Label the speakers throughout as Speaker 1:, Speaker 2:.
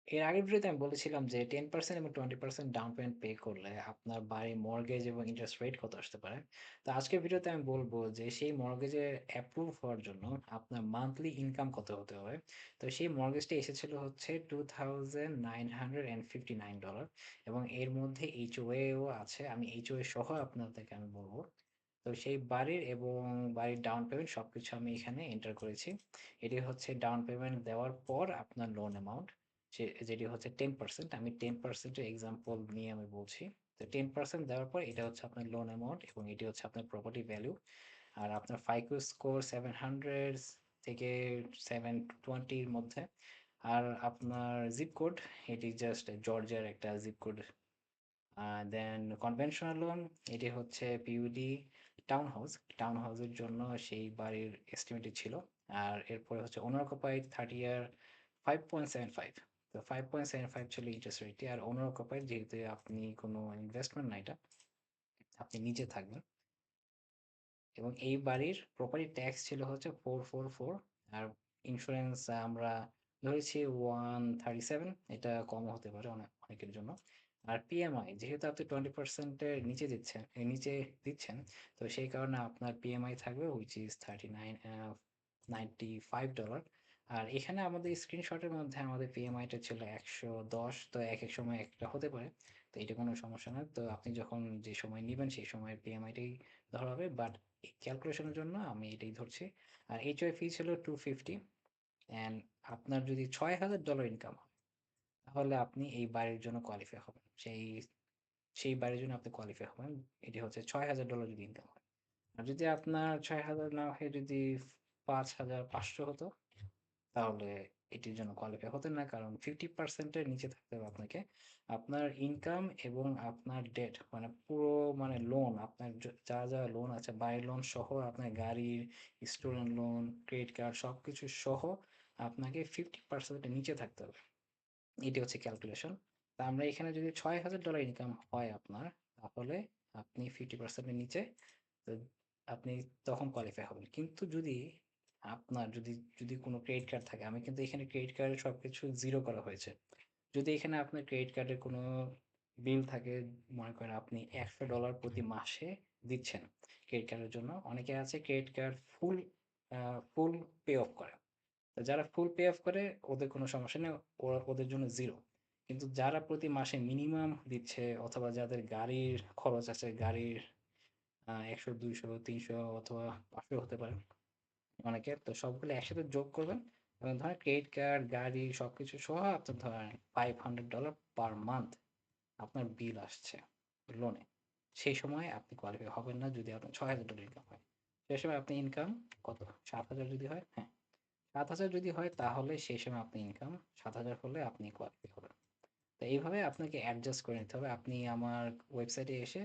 Speaker 1: এর আগের ভিডিওতে আমি বলেছিলাম যে 10% এবং 20% ডাউন পেমেন্ট পে করলে আপনার বাড়ির মর্টগেজ এবং ইন্টারেস্ট রেট কত আসতে পারে। তো আজকের ভিডিওতে আমি বলব যে সেই মর্টগেজে অ্যাপ্রুভ হওয়ার জন্য আপনার মান্থলি ইনকাম কত হতে হবে। তো সেই মর্টগেজটা এসেছিল হচ্ছে $2,959 এবং এর মধ্যে এইচওএও আছে। আমি এইচওএ সহ আপনাদেরকে আমি বলব। তো সেই বাড়ির এবং বাড়ির ডাউন পেমেন্ট সবকিছু আমি এখানে এন্টার করেছি। এটি হচ্ছে ডাউন পেমেন্ট দেওয়ার পর আপনার লোন অ্যামাউন্ট, যেটি হচ্ছে 10%। আমি 10% এক্সাম্পল নিয়ে আমি বলছি। তো 10% দেওয়ার পর এটা হচ্ছে আপনার লোন অ্যামাউন্ট এবং এটি হচ্ছে আপনার প্রপার্টি ভ্যালু। আর আপনার ফাইকো স্কোর 700 থেকে 720-র মধ্যে। আর আপনার জিপ কোড, এটি জাস্ট জর্জিয়ার একটা জিপ কোড। দেন কনভেনশনাল লোন, এটি হচ্ছে পিইউডি টাউন হাউস। টাউন হাউসের জন্য সেই বাড়ির এস্টিমেটেড ছিল। আর এরপরে হচ্ছে ওনার অকুপাইড 30 ইয়ার 5.75। তো 5.75 ছিল ইন্টারেস্ট রেটটি। আর ওনার অকুপাইড যেহেতু আপনি কোনো ইনভেস্টমেন্ট না, এটা আপনি নিচে থাকবেন। এবং এই বাড়ির প্রপার্টি ট্যাক্স ছিল হচ্ছে 444। আর ইন্স্যুরেন্স আমরা ধরেছি 137, এটা কম হতে পারে অনেকের জন্য। আর পিএমআই যেহেতু আপনি 20%-এর নিচে দিচ্ছেন, নিচে দিচ্ছেন, তো সেই কারণে আপনার পিএমআই থাকবে হুইচ ইজ 3995 ডলার। আর এখানে আমাদের স্ক্রিনশটের মধ্যে আমাদের পিএমআইটা ছিল 110। তো এক এক সময় একটা হতে পারে, তো এটা কোনো সমস্যা না। তো আপনি যখন যে সময় নেবেন সেই সময় পিএমআইটাই ধরা হবে, বাট ক্যালকুলেশনের জন্য আমি এটাই ধরছি। আর এইচওয়াই ফি ছিল 250। অ্যান্ড আপনার যদি $6,000 ইনকাম হয় তাহলে আপনি এই বাড়ির জন্য কোয়ালিফাই হবেন। সেই সেই বাড়ির জন্য আপনি কোয়ালিফাই হবেন। এটি হচ্ছে $6,000 যদি ইনকাম হয়। আর যদি আপনার 6,000 না হয়ে যদি 5,500 হতো, তাহলে এটির জন্য কোয়ালিফাই হতেন না, কারণ 50%-এর নিচে থাকতে হবে আপনাকে। আপনার ইনকাম এবং আপনার ডেট মানে পুরো মানে লোন, আপনার যা যা লোন আছে, বাড়ির লোন সহ আপনার গাড়ির, স্টুডেন্ট লোন, ক্রেডিট কার্ড সবকিছু সহ আপনাকে 50%-এর নিচে থাকতে হবে। এটি হচ্ছে ক্যালকুলেশন। তা আমরা এখানে যদি $6,000 ইনকাম হয় আপনার, তাহলে আপনি 50%-এর নিচে, তো আপনি তখন কোয়ালিফাই হবেন। কিন্তু যদি আপনার যদি যদি কোনো ক্রেডিট কার্ড থাকে, আমি কিন্তু এখানে ক্রেডিট কার্ডের সবকিছু জিরো করা হয়েছে। যদি এখানে আপনার ক্রেডিট কার্ডের কোনো বিল থাকে, মনে করেন আপনি $100 প্রতি মাসে দিচ্ছেন ক্রেডিট কার্ডের জন্য। অনেকে আছে credit card full pay off করে। তো যারা ফুল পে অফ করে ওদের কোনো সমস্যা নেই, ওরা ওদের জন্য জিরো। কিন্তু যারা প্রতি মাসে মিনিমাম দিচ্ছে, অথবা যাদের গাড়ির খরচ আছে, গাড়ির 100, 200, 300 অথবা 500 হতে পারে অনেকের, তো সবগুলো একসাথে যোগ করবেন এবং ধরেন ক্রেডিট কার্ড, গাড়ি সবকিছু সহ আপনার ধরেন $500 পার মান্থ আপনার বিল আসছে লোনে। সেই সময় আপনি কোয়ালিফাই হবেন না যদি আপনার $6,000 ইনকাম হয়। সেই সময় আপনি ইনকাম কত, 7,000 যদি হয়, হ্যাঁ, 7,000 যদি হয় তাহলে সেই সময় আপনি ইনকাম 7,000 হলে আপনি কোয়ালিফাই হবেন। তো এইভাবে আপনাকে অ্যাডজাস্ট করে নিতে হবে। আপনি আমার ওয়েবসাইটে এসে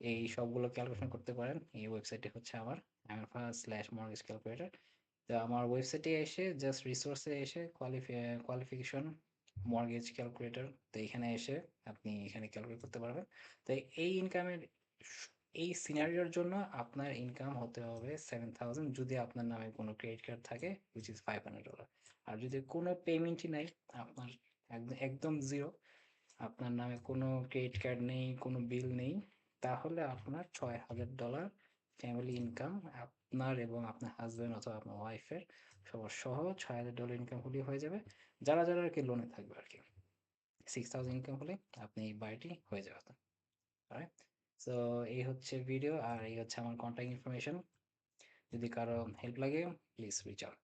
Speaker 1: এই সবগুলো ক্যালকুলেশন করতে পারেন। এই ওয়েবসাইটে হচ্ছে আমার amfa/mortgage calculator। তো আমার ওয়েবসাইটে এসে জাস্ট রিসোর্সে এসে কোয়ালিফিকেশন মর্গেজ ক্যালকুলেটর, তো এখানে এসে আপনি এখানে ক্যালকুলেট করতে পারবেন। তো এই ইনকামের এই সিনারিওর জন্য আপনার ইনকাম হতে হবে 7,000 যদি আপনার নামে কোনো ক্রেডিট কার্ড থাকে, উইচ ইজ $500। আর যদি কোনো পেমেন্টই নাই, আপনার একদম একদম জিরো, আপনার নামে কোনো ক্রেডিট কার্ড নেই, কোনো বিল নেই, তাহলে আপনার $6,000 ফ্যামিলি ইনকাম, আপনার এবং আপনার হাজব্যান্ড অথবা আপনার ওয়াইফের সবার সহ $6,000 ইনকাম হলেই হয়ে যাবে। যারা যারা আর কি লোনে থাকবে আর কি, 6,000 ইনকাম হলে আপনি এই বাড়িটি হয়ে যাবে। রাইট? সো এই হচ্ছে ভিডিও, আর এই হচ্ছে আমার কন্ট্যাক্ট ইনফরমেশন। যদি কারো হেল্প লাগে প্লিজ রিচ আউট।